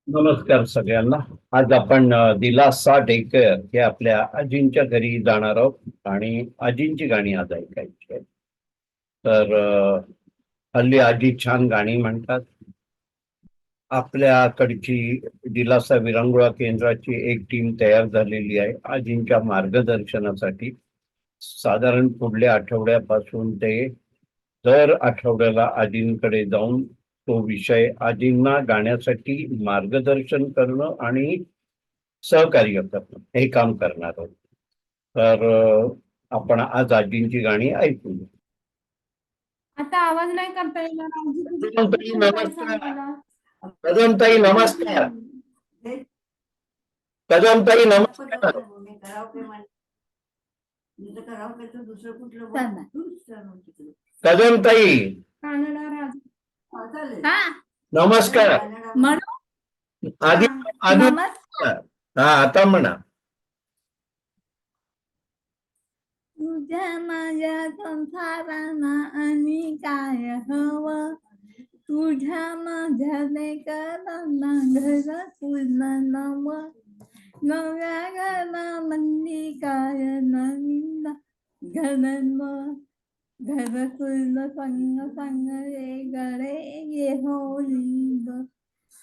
नमस्कार सगळ्यांना. आज आपण दिलासा डेकर हे आपल्या आजींच्या घरी जाणार आहोत आणि आजींची गाणी आज ऐकायची आहेत. तर हल्ली आजी छान गाणी म्हणतात. आपल्याकडची दिलासा विरंगुळा केंद्राची एक टीम तयार झालेली आहे आजींच्या मार्गदर्शनासाठी. साधारण पुढल्या आठवड्यापासून ते दर आठवड्याला आजींकडे जाऊन तो विषय आजींना गाण्यासाठी मार्गदर्शन करणं आणि सहकार्य करणं हे काम करणार आहोत. तर आपण आज आजींची गाणी ऐकू. आता आवाज नाही करता येणार. कदमताई नमस्कार. कदमताई नमस्कार. कदमताई नमस्कार. कदमताई नमस्कार. आधी आधी हा आता म्हणा. तुझ्या माझ्या संसाराना आणि काय हवं, तुझ्या माझ्या लेकरांना घर पूर्ण नव, नव्या घरा मंदी काय नवीन घरन, घर पूर्ण संग संग रे गरे ये होईल,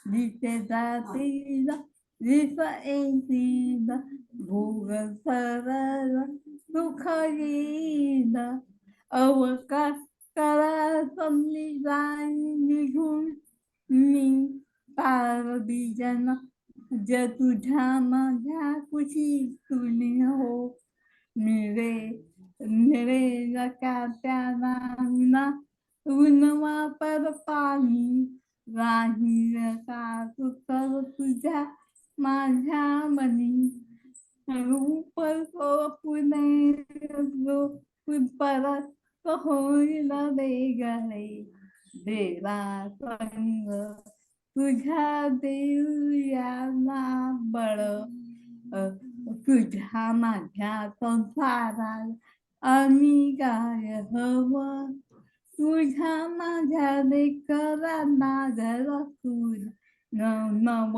दिसे जातील दिस येतील भोग सरळ सुख येईल, अवकाश करा समली जाई निघून मी पार बीजन, ज तुझ्या माझ्या कुशी तुनी हो, निरे निरे त्या ऊन वापर पाणी राहील का सुकर तुझ्या माझ्या मनी, रूप पुणे परत होईल वेगळे देवा संग, तुझ्या देऊयाला बळ, तुझ्या माझ्या संसारात आम्ही काय हवं, तुझ्या माझ्या लेकरांना घर तुझ नव,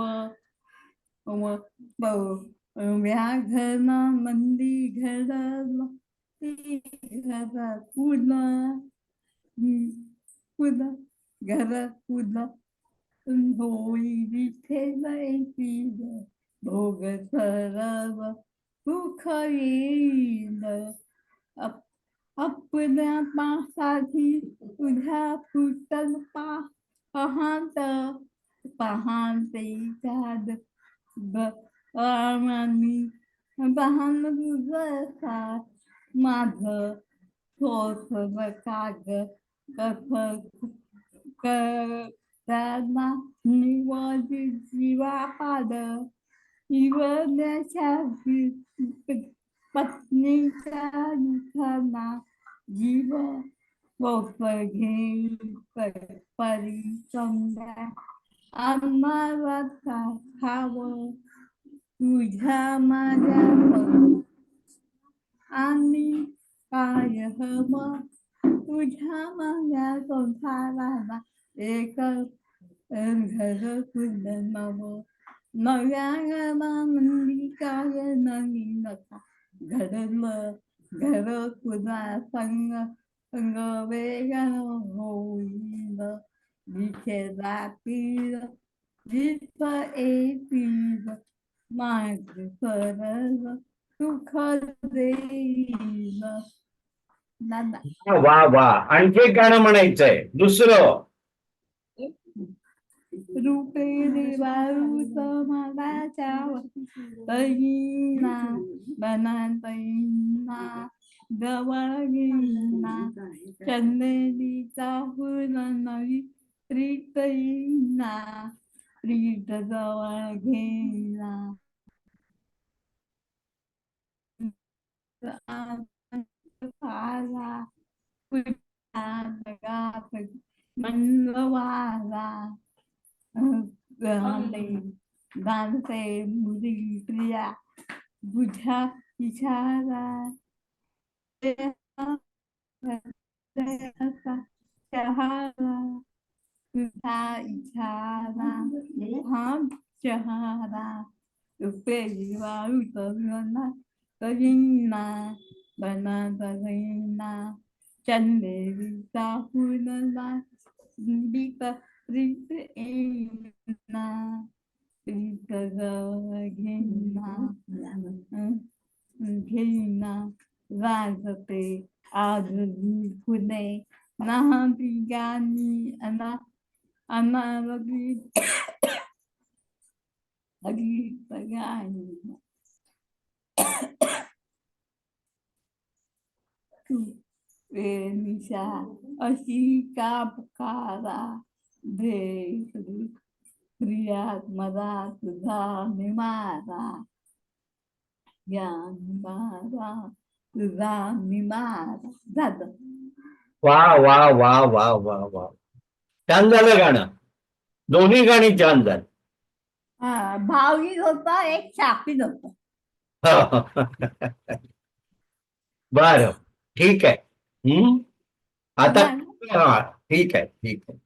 व्याघ्न मंदी घडलं ती घर पुलं, पुलं घर पुलं होई ठेवायची, भोग सरव सुख येईल, आपल्या पासाठी तुझ्या फुटल पहात पहाते चाद आम्ही बहान तुझा माझ थोस काग करना निवड जीवा पाद, निवडण्याच्या पत्नीच्या दुखाना जीव वोप घेईल परी समजा आम्हाला खावं, तुझ्या माझ्या आणि काय हवं, तुझ्या माझ्या संसाराला एक घर तुझ नव, नव्या घरामंदी काय नवीन घडलं, घर तुझा संग संग वेगळं होईल, दिसे जातील दिस येतील मार्ग सरळ सुख देईल. वा वा. आणखी एक गाणं म्हणायचंय दुसरं. रूपे देवारूत मनाच्या तैना बनातैना जवळ घेईना, चंदेलीचा फुल नवी प्रीत येईना, प्रीत जवळ घेईना, मनवाला गाणते मुली प्रिया बुझा इशारा चहारा तुझा इशारा शहारा रुपेरी वाळू तरुणा करीना बनाचा गैना चंदेरीचा फुलला दीप प्रीत येईना प्रीत घेईना घेईना वाजते आजही फुले नाहती गाणी अनारगी गीत गाणी तू प्रेमिशा अशी का पुकारा भेट प्रियात मला तुझा निमारा या निमारा तुझा निमारा झालं. वा वा वा वा वा वा छान झालं गाणं. दोन्ही गाणी छान झाली. भावगीत होता एक शापीत होता. बर ठीक आहे. आता हा ठीक आहे ठीक आहे.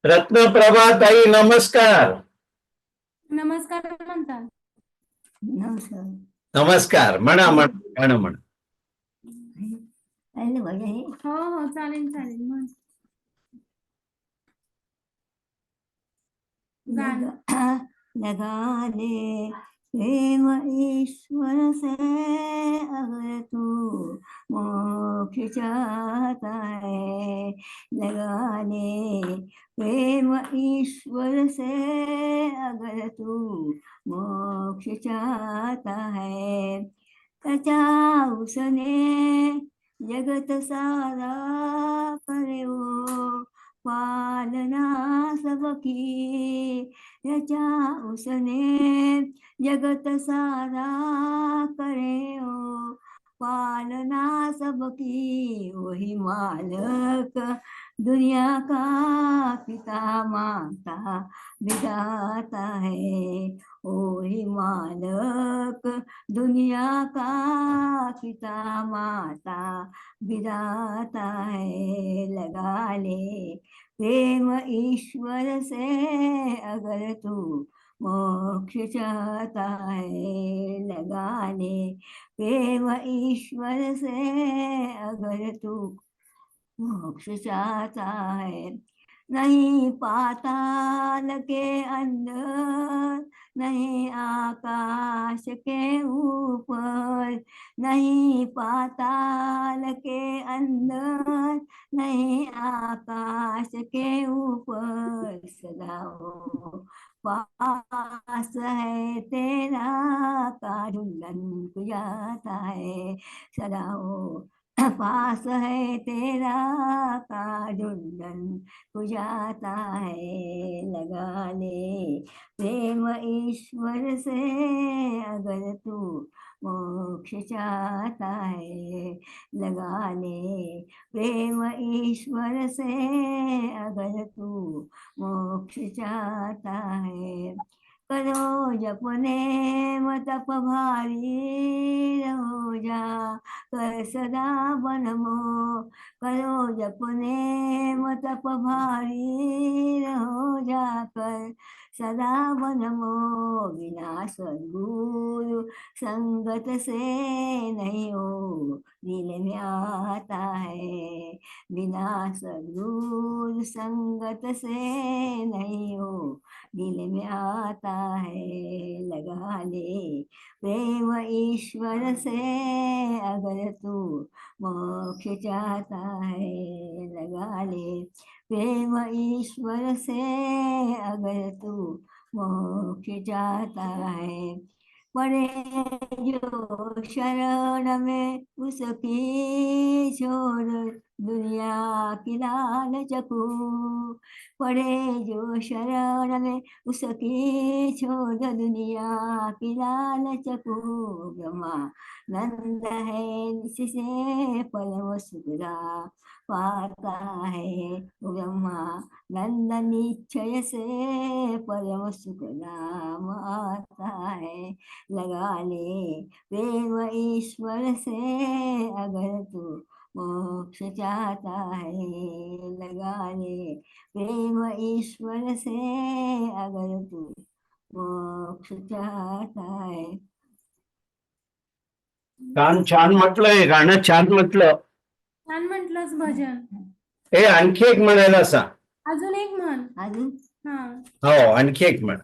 रत्नप्रभा ताई नमस्कार. नमस्कार म्हणतात. नमस्कार. नमस्कार. म्हणा म्हणा गाणं म्हणा. हो हो चालेल चालेल म्हण. गाणं. लगा ले प्रेम ईश्वर से अगर तू मोक्ष चाहता है, लगा ले प्रेम ईश्वर से अगर तू मोक्ष चाहता है, त्याच्या उसने जगत सारा करे वो पालना सबकी, त्याच्या उसने जगत सारा करे हो पालना सबकी, वही मालक दुनिया का पिता माता विधाता है, वही मालक दुनिया का पिता माता विधाता है, लगा ले प्रेम ईश्वर से अगर तू मोक्ष चाहता है, लगा ले प्रेम ईश्वर से अगर तू मोक्ष चाहता है, नहीं पाताल के अंदर नहीं आकाश के ऊपर, नहीं पाताल के अंदर नहीं आकाश के ऊपर, सदा हो पास है तेरा का झुलन जाता है, सदा हो पास है तेरा का झुलन जाता है, लगा ले प्रेम ईश्वर से अगर तू मोक्ष चाहता है, लगा ले प्रेम ईश्वर से अगर तू मोक्ष चाहता है, करो जपने तप भारी रहो जा कर सदा बनमो, करो जपने तप भारी रहो जाकर सदा बनमो, बिना सद्गुरु संगत से नहीं हो दिल में आता है, बिना सद्गुरु संगत से नहीं हो दिल में आता है, लगा ले प्रेम ईश्वर से अगर तू मोक्ष चाहता है, लगा ले प्रेम ईश्वर से अगर तू मोक्ष चाहता है, पड़े जो शरण में उसकी छोड़ दुनिया की लालचको पड़े जो शरण में उसकी छोड़ दुनिया की लालचको ब्रह्मा नंद है जिससे परम सुखदा पाता है वो ब्रह्मा नंद निश्चय से परम सुख नाम आता है। लगा ले प्रेम ईश्वर से अगर तू मोक्ष चाहता है। लगा ले प्रेम ईश्वर से अगर तू मोक्ष चाहता है। छान छान म्हटलं, हे गाणं छान म्हटलं. छान म्हटलंस भजन. हे आणखी एक म्हणायला सांग. अजून एक म्हण. अजून हा, हो, आणखी एक म्हण.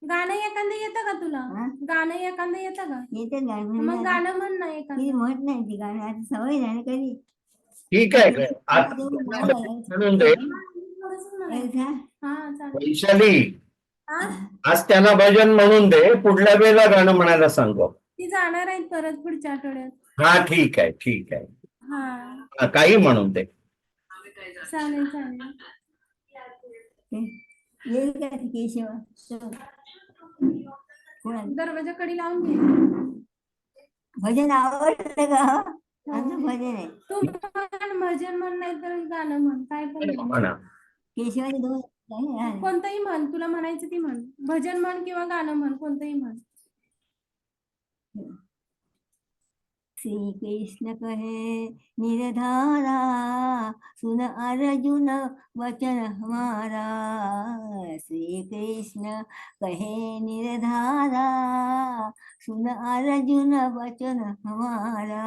गाणं एखादं येतं का तुला? हा? गाणं एखादं येतं का? येते मग गाणं म्हण ना ती एखादं. म्हणत नाही ती गाणं आता सवय झाली कधी ठीक आहे, आता म्हणून दे. थोडंसं म्हणायचं. एकदा हा चालेल. वैशाली, हा, आज त्यांना भजन म्हणून दे, पुढल्या वेळेला गाणं म्हणायला सांगू. ती जाणार आहेत परत पुढच्या आठवड्यात. हा ठीक आहे, ठीक आहे. हा, हा, काही म्हणून दे. चालेल चालेल. येईल का ती केशव कोणा दरवाजा कडी लावून घे. भजन आवडतं का आमचं भजन आहे तू म्हण, भजन म्हण नाही तर गाणं म्हण, काय पण म्हण. म्हणा. केशवाचे दोन आहे. कोणतंही म्हण, तुला म्हणायचं ती म्हण. भजन म्हण किंवा गाणं म्हण, कोणतंही म्हण. श्री कृष्ण कहे निरधारा सुन अर्जुन वचन हमारा। श्री कृष्ण कहे निरधारा सुन अर्जुन वचन हमारा।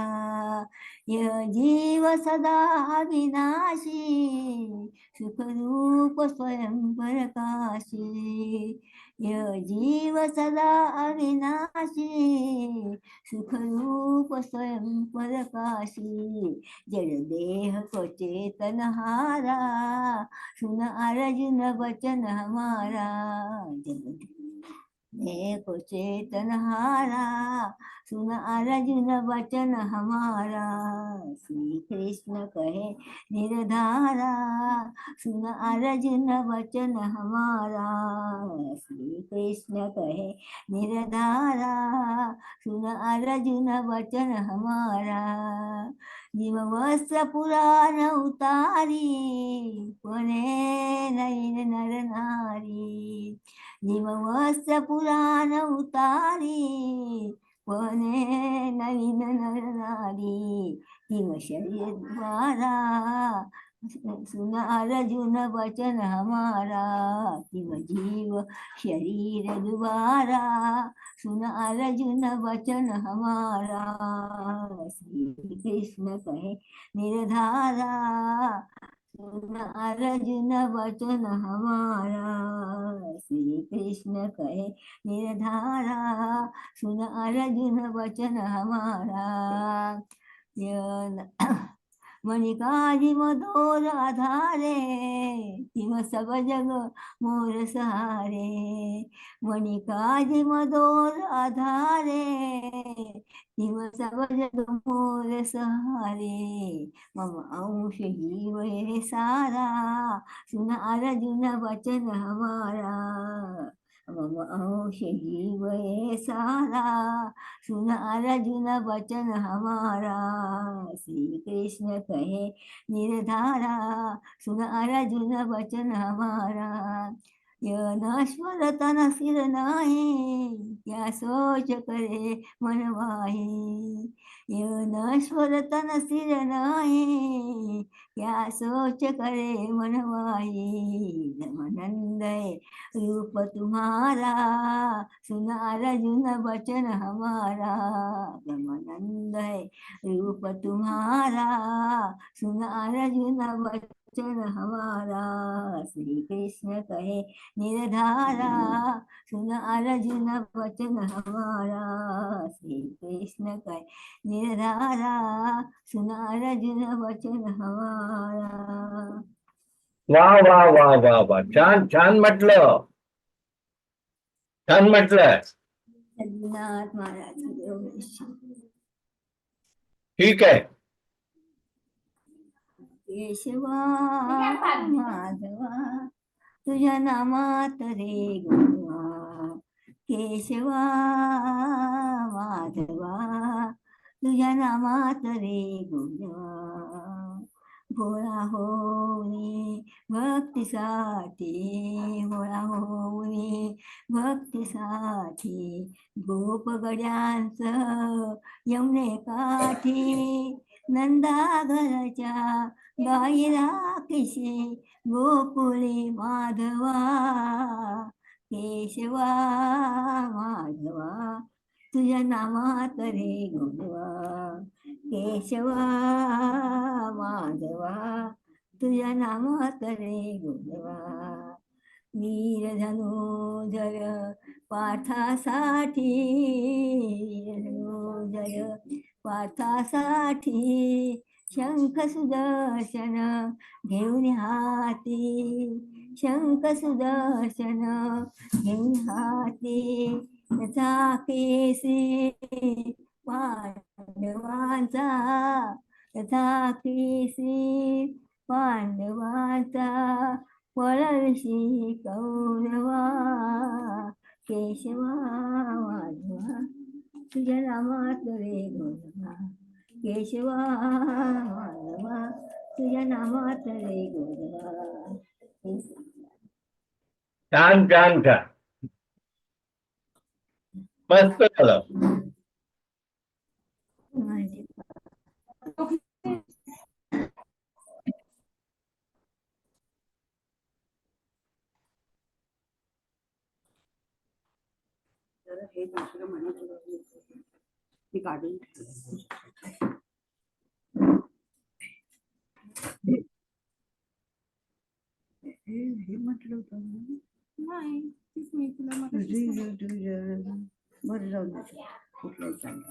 यह जीव सदा अविनाशी सुख रूप स्वयं प्रकाशी। यह जीव सदा अविनाशी सुख रूप स्वयं प्रकाशी। जड़ देह को चेतन हारा सुन अर्जुन वचन हमारा। जड़ देह को चेतन हारा सुन अर्जुन वचन हमारा। श्री कृष्ण कहे निरधारा सुन अर्जुन वचन हमारा। श्री कृष्ण कहे निरधारा सुन अर्जुन वचन हमारा। जीव वस्त्र पुराण उतारी पने नैन नर नारी। जीव वस्त्र पुराण उतारी पने नैन नर नारी। जीव शरीर द्वारा सुन अर्जुन वचन हमारा। जीव जीव शरीर द्वारा सुन अर्जुन वचन हमारा। श्री कृष्ण कहे निरधारा सुन अर्जुन वचन हमारा। श्री कृष्ण कहे निरधारा सुन अर्जुन वचन हमारा। मणिकाजी मधोर आधारे तिम सब जग मोर सहारे। मणिकाजी मधोर आधारे तिम सब जग मोर सहारे। मम अंश जीव है सारा सुन अर्जुन वचन हमारा। मम अंश जीव है सारा सुन अर्जुन वचन हमारा। श्री कृष्ण कहे निरधारा सुन अर्जुन वचन हमारा। यह नश्वर तन सिर नाही क्या सोच करे मन माही। यह नश्वर तन सिर नाही क्या सोच करे मन माही। धर्मानंद रूप तुम्हारा सुन अर्जुन वचन हमारा। धर्मानंद रूप तुम्हारा सुन अर्जुन वचन हमारा। श्री कृष्ण कहे निरधारा सुन अर्जुन वचन हमारा। श्री कृष्ण कहे निरधारा सुन अर्जुन वचन हमारा। वा वा वा वा वा, छान छान म्हटलं, छान म्हटलं. सद्गुरुनाथ महाराज की जय. ठीक आहे. केशवा माधवा तुझ्या नामात रे गोवा, केशवा माधवा तुझ्या नामात रे गोवा, भोळा होऊनी भक्तीसाठी, भोळा होऊनी भक्तीसाठी, गोपगड्यांचं यमुने काठी, नंदा घरच्या गाईला किशी, गोकुळी माधवा, केशवा माधवा तुझ्या नामात रे गोवा, केशवा माधवा तुझ्या नामात रे गोवा, वीर धनुधर पार्थासाठी, वीर धनुधर पार्थासाठी, शंख सुदर्शन घेऊन हाती, शंख सुदर्शन घेऊन हाती, त्याचा केसी पांडवांचा, त्याचा केसी पांडवांचा, पळशी कौरवा, केशवा माधवा तुझ्या नामात रे गोवा, केशवा माधवा तुझ्या नामात रे गोवा. छान छान छान, मस्त झालं. माझे हे दुसरं म्हणत मी काढून हे म्हटलं होतं ना. नाही तीच मी तुला मगाशी बरं जाऊ दे कुठलंही चालेल.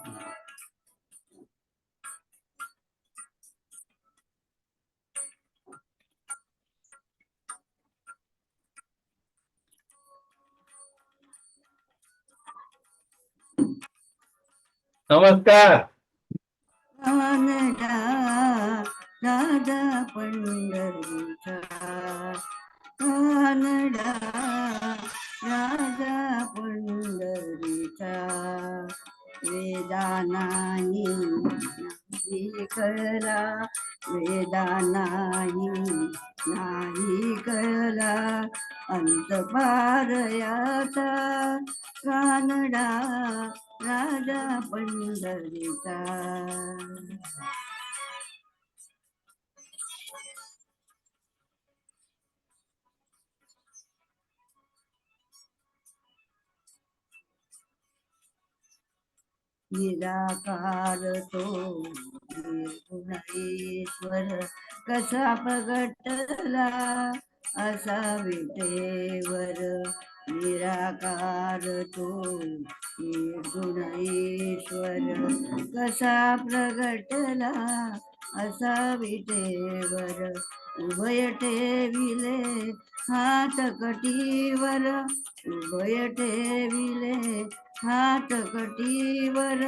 नमस्कार. कानडा राजा पंढरीचा, कानडा राजा पंढरीचा, वेदानाही नाही कळला, वेदानाही नाही कळला, अंत पार याचा, कानडा राजा पंढरीचा. निराकार तो निर्गुणेश्वर कसा प्रगटला असा विटेवर, निराकार तो निर्गुणेश्वर कसा प्रगटला असा विटेवर, उभय ठेविले हात कटीवर, उभय ठेविले हात कटीवर,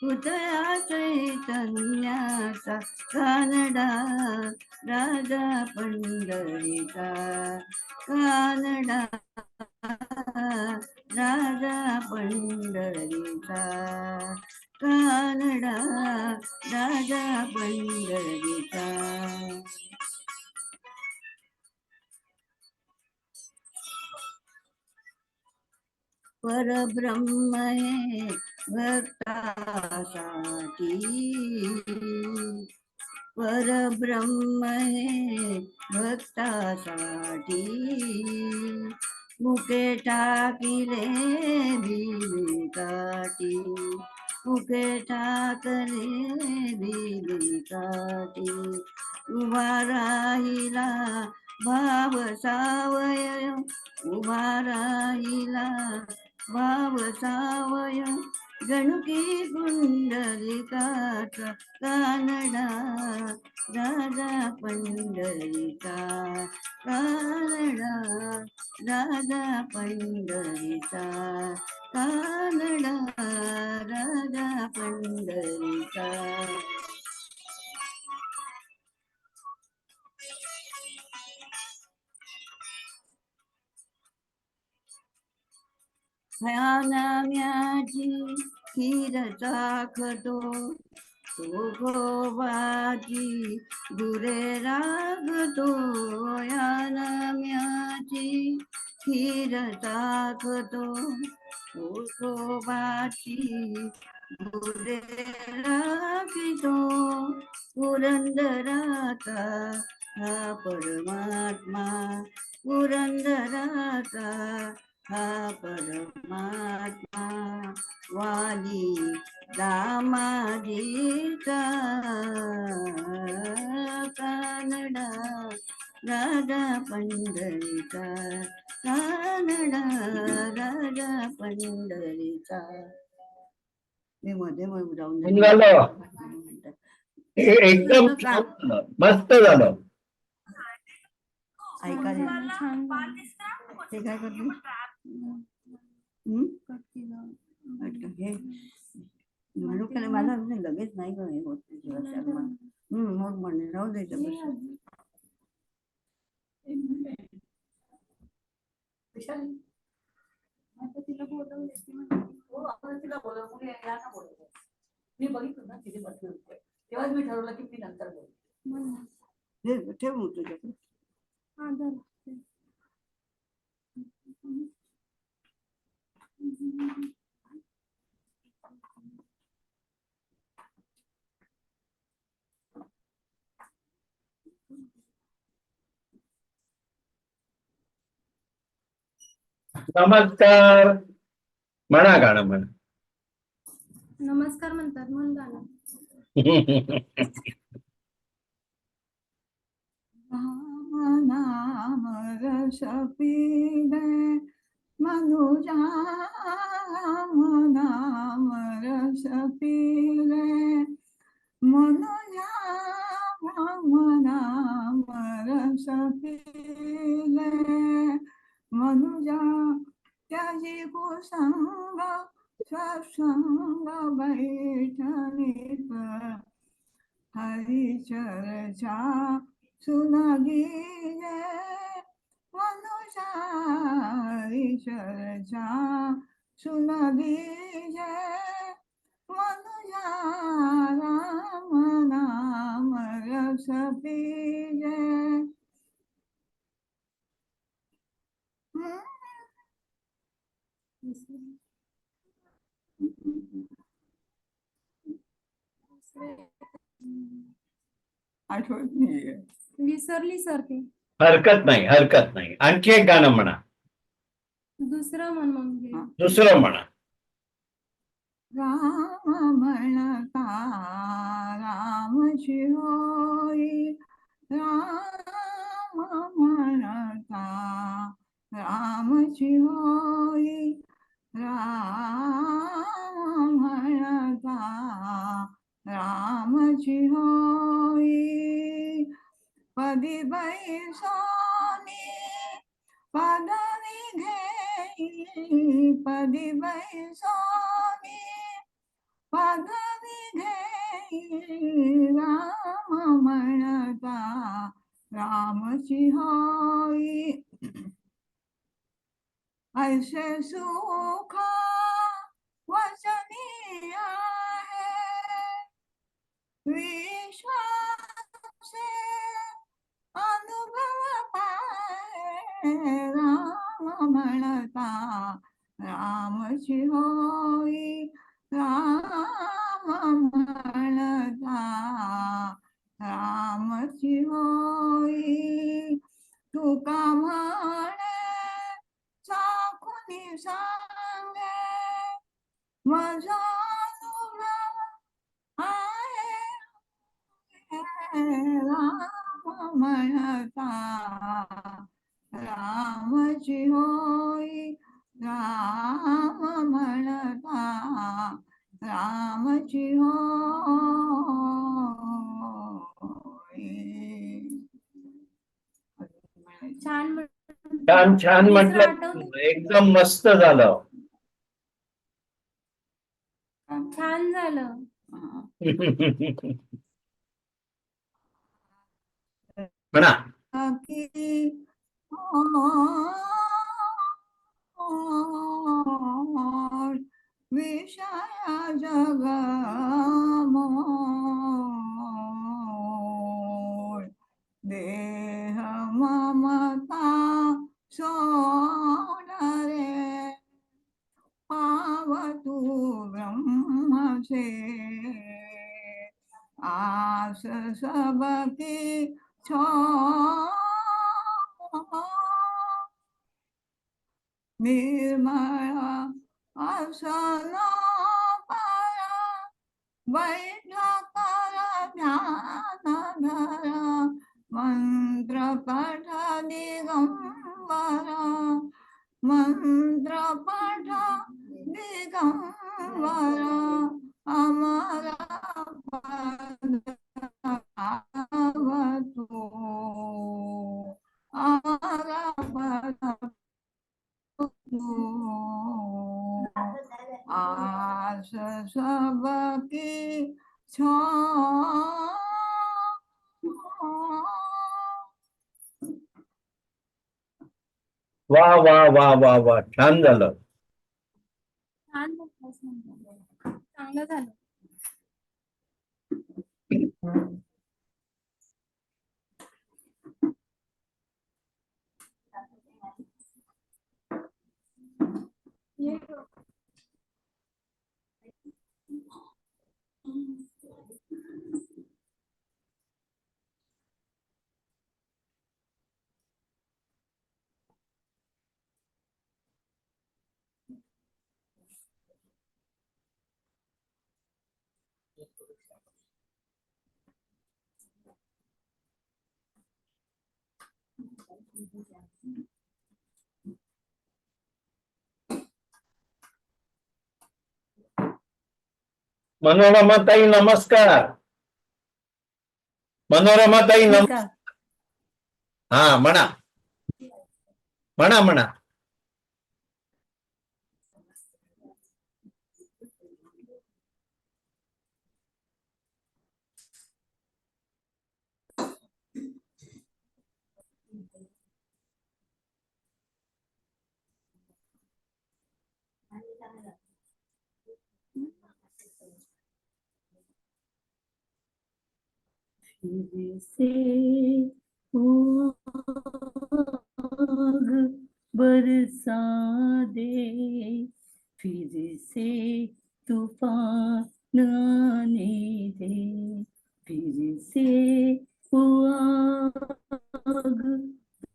पुतळा चैतन्याचा, कानडा राजा पंढरीचा, कानडा राजा पंढरीचा, कानडा राजा पंढरीचा. परब्रह्म हे भक्तासाठी, परब्रह्म हे भक्तासाठी, मुके टाकिले बिली काठी, मुके टाकले बिली काठी, उभा राहिला भाव सावय, उभा राहिला भाव सावय, गणुकी कुंडलिकाचा, कानडा राजा पंढरीचा, कानडा राजा पंढरीचा, कानडा राजा पंढरीचा. ह्या नाम्याची खीर चाखतो तुकोबाची दुरे रागतो या नाम्याची खीर चाखतो तुकोबाची दुरे राखितो पुरंदराचा हा परमात्मा पुरंदराचा हा परमात्मा वाली दामाजीचा कानडा राजा पंढरीचा कानडा राजा पंढरीचा. मी मध्ये मध्ये जाऊन झालं. एकदम छान झालं. मस्त झालं. ऐका रे. छान झालं. ते काय करतो हे म्हणून मला लगेच नाही का हे होत मग म्हणे राहू द्यायचं मी बघितलं ना तिथे बसले होते तेव्हाच मी ठरवलं की मी नंतर बोलू. ठेव मग तुझ्याकडे. नमस्कार म्हणा गाणं म्हणा. नमस्कार म्हणतात म्हणून गाणं. नाम रस पीले मनुजा नाम रस पीले मनुजा नाम रस पीले मनुजा त्याजी कुसंग सत्संग बैठणीत हरी चर्चा सुनगी मनुजा हरी चर्चा सुनगी मनुजा राम नाम रस पीजे. आठवत नाहीये. विसरली सर ते. हरकत नाही, हरकत नाही. आणखी एक गाणं म्हणा. दुसरं म्हण मग. दुसरं म्हणा. राम म्हणता रामची होई राम म्हणता रामची होई राम म्हणता रामची होई पदी बैसोनी पदवी घेई पदी बैसोनी पदवी घेई राम म्हणता रामची होई ऐसे सुख वचनी आहे विश्वासे अनुभव पाहे राम म्हणता रामची होई राम म्हणता रामची होई तुका म्हणे चाखुनी सांगे माझा अनुभव आहे राम म्हणता रामची होई राम म्हणता रामची होई. छान छान छान म्हटलं. एकदम मस्त झालं. छान झालं. म्हणा. जगमोळ देह ममता सोडरे पावतु ब्रह्मचे आस सबकी छो निर्मळ आसन परा वैद्यकर ध्यान धरा मंत्र पठ दिगंबरा मंत्र पठ दिगंबरा अमरा पद आवतो अमरा पद आस सबकी छो वा वा वा वा वा छान झालं. छान म्हटलंस म्हणलं. चांगलं झालं. ये गं. मनोरमाताई नमस्कार. मनोरमाताई नमस्कार. हा म्हणा म्हणा म्हणा. फिर से आग बरसा दे, फिर से तूफान आने दे, फिर से आग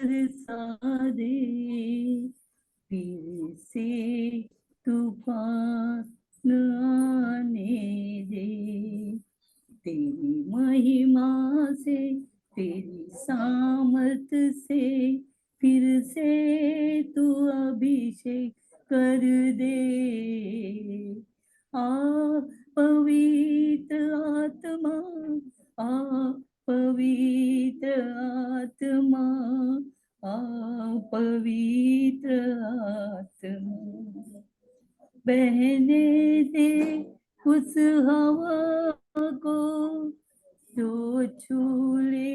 बरसा दे, फिर से तूफान आने दे, तेरी महिमा से तेरी सामर्थ से फिर से तू अभिषेक कर दे। आ पवित्र आत्मा, आ पवित्र आत्मा, आ पवित्र आत्मा, बहने दे उस हवा को जो छू ले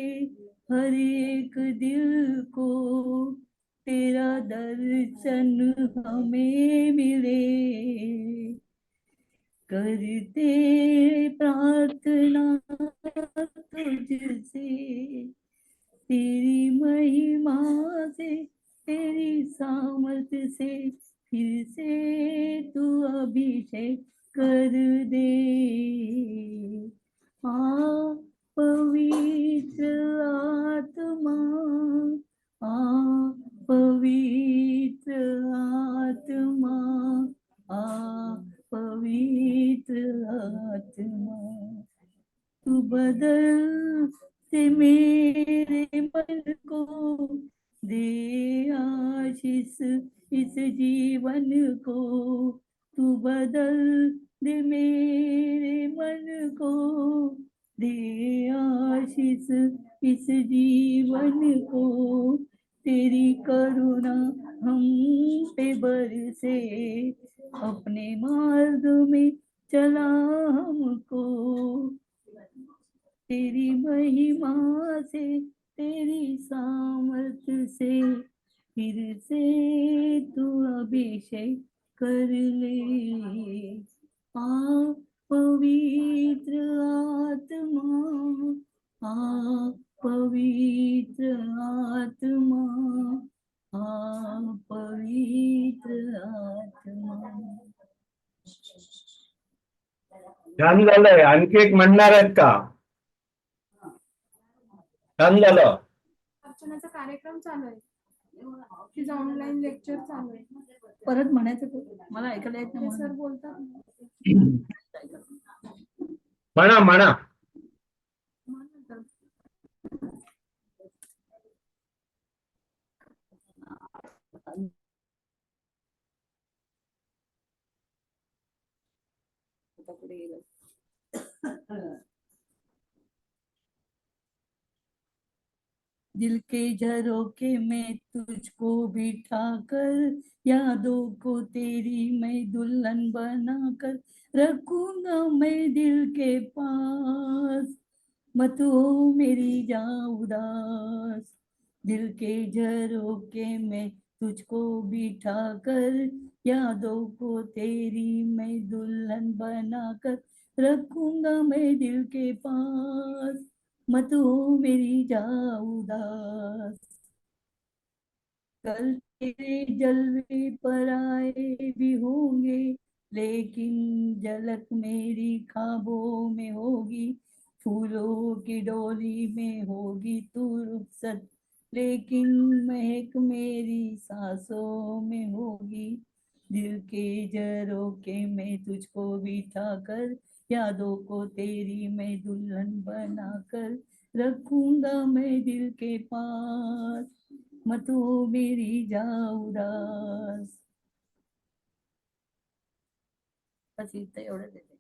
हर एक दिल को, तेरा दर्शन हमें मिले, करते प्रार्थना तुझसे, तेरी महिमा से तेरी सामर्थ से फिर से तू अभिषेक कर दे। आ पवित्र आत्मा, आ पवित्र आत्मा, आ पवित्र आत्मा, तू बदल से मेरे मन को, दे आशीष इस जीवन को, तू बदल दे मेरे मन को, दे आशीष इस जीवन को, तेरी करुणा हम पे बरसे, अपने मार्ग में चला हमको, तेरी महिमा से तेरी सामर्थ से फिर से तू अभिषेक कर ले। पवित्र आत्मा, पवित्र आत्मा, पवित्र आत्मा. छान झालंय. आणखी एक म्हणणार आहेत का? छान झालं. अर्चनाचा कार्यक्रम चालू आहे. तिचं ऑनलाईन लेक्चर चालू आहे. परत म्हणायचं ते. मला ऐकायला येत नाही ते सर म्हणून. बोलतात. म्हणा म्हणा. आता पुढे गेलं. दिल के झरोखे में तुझको बिठा कर, यादों को तेरी मैं दुल्हन बनाकर रखूंगा मैं दिल के पास, मत हो मेरी जा उदास. दिल के झरोखे में तुझको बिठा कर, यादों को तेरी मैं दुल्हन बनाकर रखूंगा मैं दिल के पास, मत हो मेरी जा उदास. कल तेरे जलवे पर आए भी होंगे, लेकिन झलक मेरी ख्वाबों में होगी. फूलों की डोली में होगी तू रुखसत, लेकिन महक मेरी सांसों में होगी. दिल के झरोखे में तुझको बिठा कर, यादों को तेरी मैं दुल्हन बनाकर रखूंगा मैं दिल के पास, मत हो मेरी जा उदास. बस इथं एवढं देते.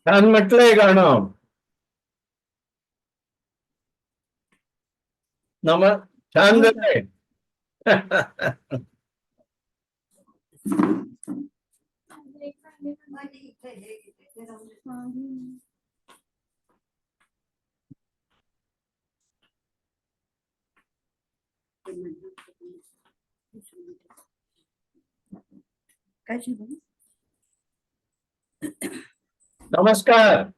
छान म्हटलंय गाणं. छान झालंय. काय शिकू? नमस्कार.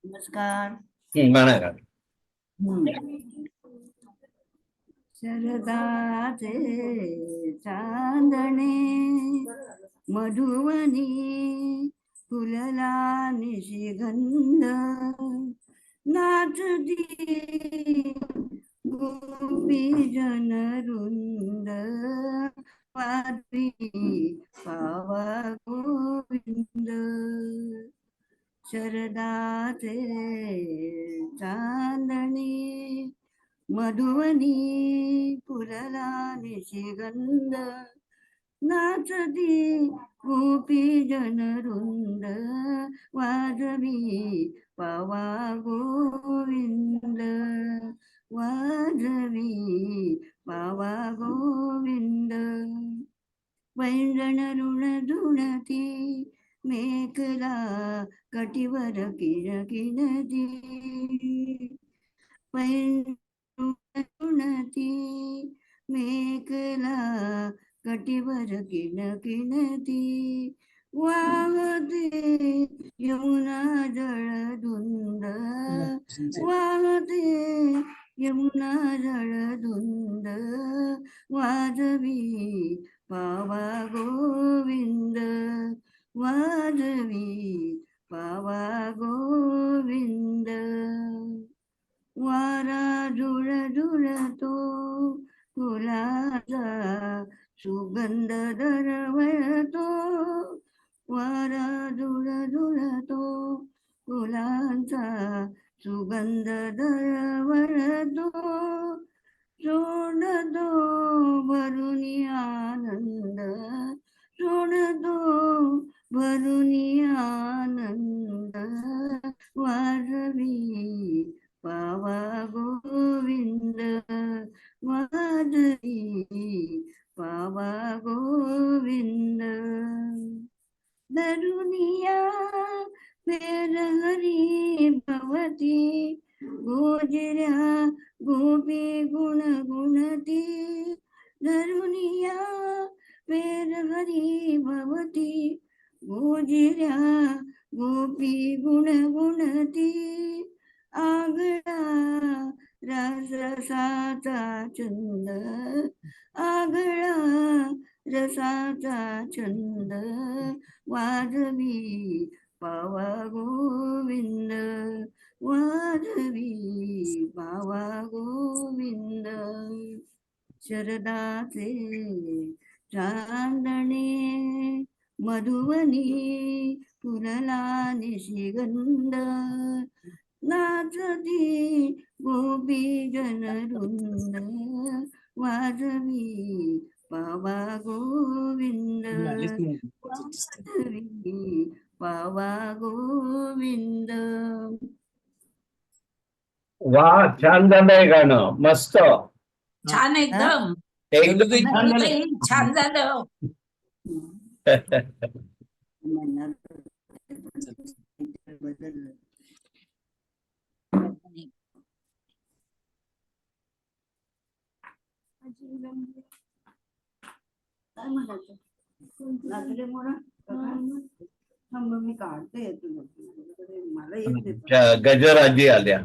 नमस्कार. म्हणा गाणं. शरदाचे चांदणे मधुवनी फुलला निशिगंध, नाचती गोपी जनरुंद, वाजवी पावा गोविंद. शरदाचे चांदणे मधुवनी फुलला निशिगंध, नाचती गोपी जनरुंद, वाजवी पावा गोविंद, वाजवी पावा गोविंद. वैरण ऋण धुणती मेखला कटिवर किणकिणती, पैणती मेखला कटिवर किणकिणती, वाहते यमुना जळधुंद, वाहते यमुना जळधुंद, वाजवी पावा गोविंद, वाजवी पावा गोविंद. वारा झुळ झुळतो फुलाचा सुगंध दरवळतो, वारा झुळ झुळतो फुलांचा सुगंध दरवळतो, सोडतो भरुनी आनंद, सोडतो भरुनी आनंद, वाजवी पावा गोविंद, वाजवी पावा गोविंद. धरुनिया पेरहरी भवती, गोजऱ्या गोपी गुणगुणती, धरुनिया पेरहरी भवती, गोजिऱ्या गोपी गुणगुणती आगळा रसाचा छंद आगळा रसाचा छंद वाजवी पावा गोविंद वाजवी पावा गोविंद शरदाचे चांदणे मधुवनी फुलला निशिगंध नाचती गोपी जनवृंद वाजवी पावा गोविंद वाजवी पावा गोविंद. वा, छान झालंय गाणं, मस्त. छान एकदम एकदम छान झालंय. ताई, छान झालं. बदललं. काय म्हणायचं नाचले मोरा थांब मी काढते तुला मला येत नाही. गजराजी आल्या.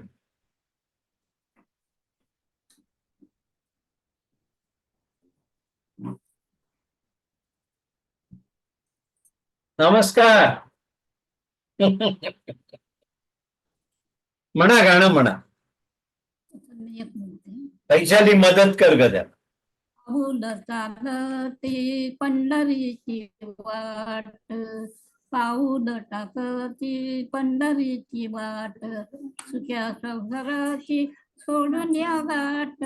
नमस्कार. म्हणा, गाणं म्हणा. पैशाली मदत कर गजा. पाऊल चालते पंढरीची वाट पाऊल टाकती पंढरीची वाट सुख्या संसाराची सोडून या गाठ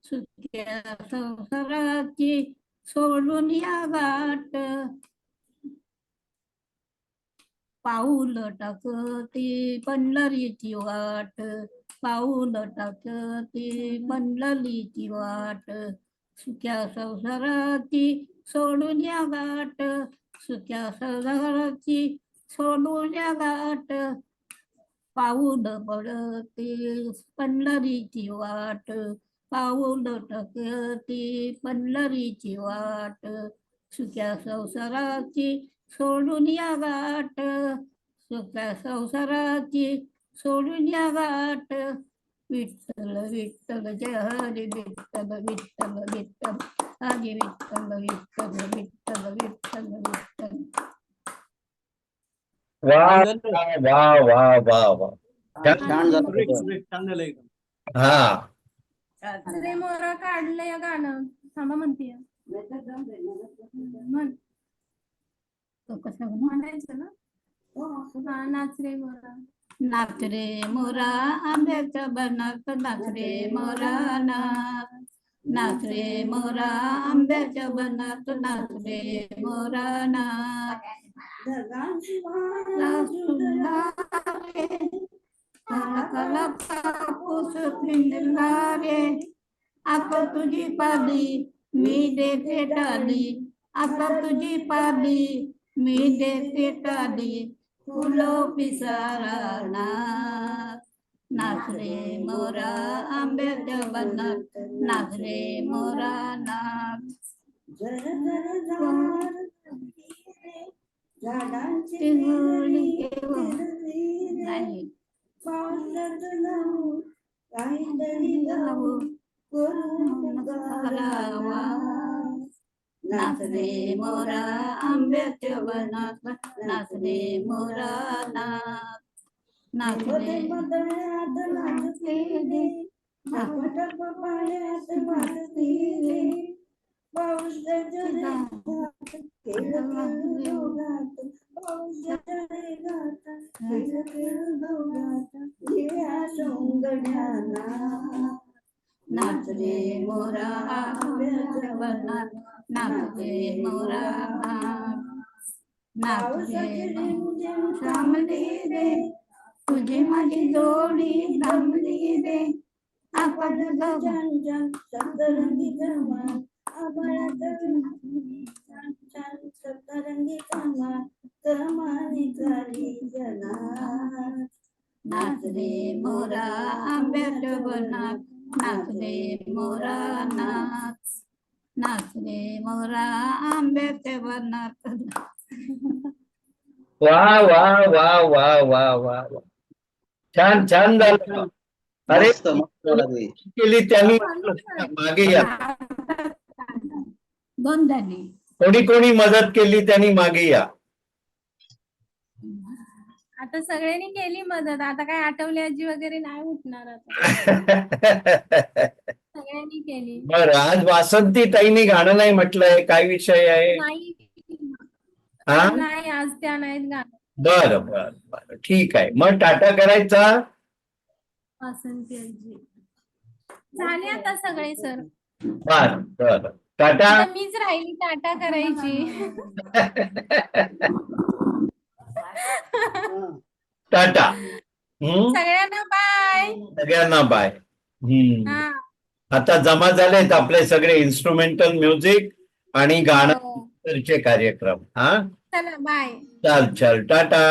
सुख्या संसाराची सोडून या गाठ पाऊल टाकती पंढरीची वाट पाऊल टाकती पंढरीची वाट सुख्या संसाराची सोडून या गाठ सुख्या संसाराची सोडून या गाठ पाऊल पडते पंढरीची वाट पाऊल टाकती पंढरीची वाट सुख्या संसाराची सोडून या गाठ सुख्या संसाराची सोडून या गाठ विठ्ठल विठ्ठल जय हरी विठ्ठल विठ्ठल विठ्ठल हरी विठ्ठल विठ्ठल विठ्ठल विठ्ठल विठ्ठल. वा वा वा वा वा, छान झालं. हा. रे मोरा काढलं या गाणं. थांबा म्हणते म्हण. तो कसा म्हणायचं ना. हा, नाच रे मोरा. नाच रे मोरा आंब्याच्या बनात नाच रे मोरा नाच नाच रे मोरा आंब्याच्या बनात नाच रे मोरा नाच कला कापूस पिंजला रे आता तुझी पाली मी देते टाली आता तुझी पाली मी देते टाली फुलो पिसारा नाच नाच रे मोरा आंब्याच्या बनात नाच रे मोरा नाच झाडांची नाही पावसात लावू काहीतरी गाऊ करून करावा नाच रे मोरा आंब्याच्या बनात नाच रे मोरा नाच नाच रे मदळ्यात नाचते रे टप पाण्यात वाजते रे पावसाच्या रेघात केलं दोघात पावसाच्या रेघात केलं दोघात निळ्या सोंगड्याला नाच रे मोरा आंब्याच्या बनात नाच रे मोरा नाच रे थांबली रे तुझी माझी जोडी थांबली रे आपण सप्तरंगी कमान आभाळात सप्तरंगी कमान कमानी झाली जनात नाच रे मोरा आंब्याच्या बनात नाच रे मोरा नाच नाच रे मोरा आंब्याच्या बनात वा वा वा वा वा वा वा छान छान झालं. अरे मस्त मस्त झाला ते. केली त्यांनी मागे या. दोन झाली. कोणी कोणी मदत केली त्यांनी मागे या. आता सगळ्यांनी केली मदत. आता काय आठवली आजी वगैरे नाही उठणार आता. सगळ्यांनी केली. बरं, आज वासंती ताईने गाणं नाही म्हटलंय, काय विषय आहे? नाही हा नाही आज त्या नाहीत गाणं. बरं बरं बरं ठीक आहे. मग टाटा करायचा. वासंती आजी झाले आता सगळे सर. बरं बरं टाटा. आता मीच राहिली टाटा करायची. टाटा. सगळ्यांना बाय. सगळ्यांना बाय. हा आता जमा झालेत आपले सगळे इन्स्ट्रुमेंटल म्युझिक आणि गाणं हो. चे कार्यक्रम. हा चला बाय. चल चल टाटा.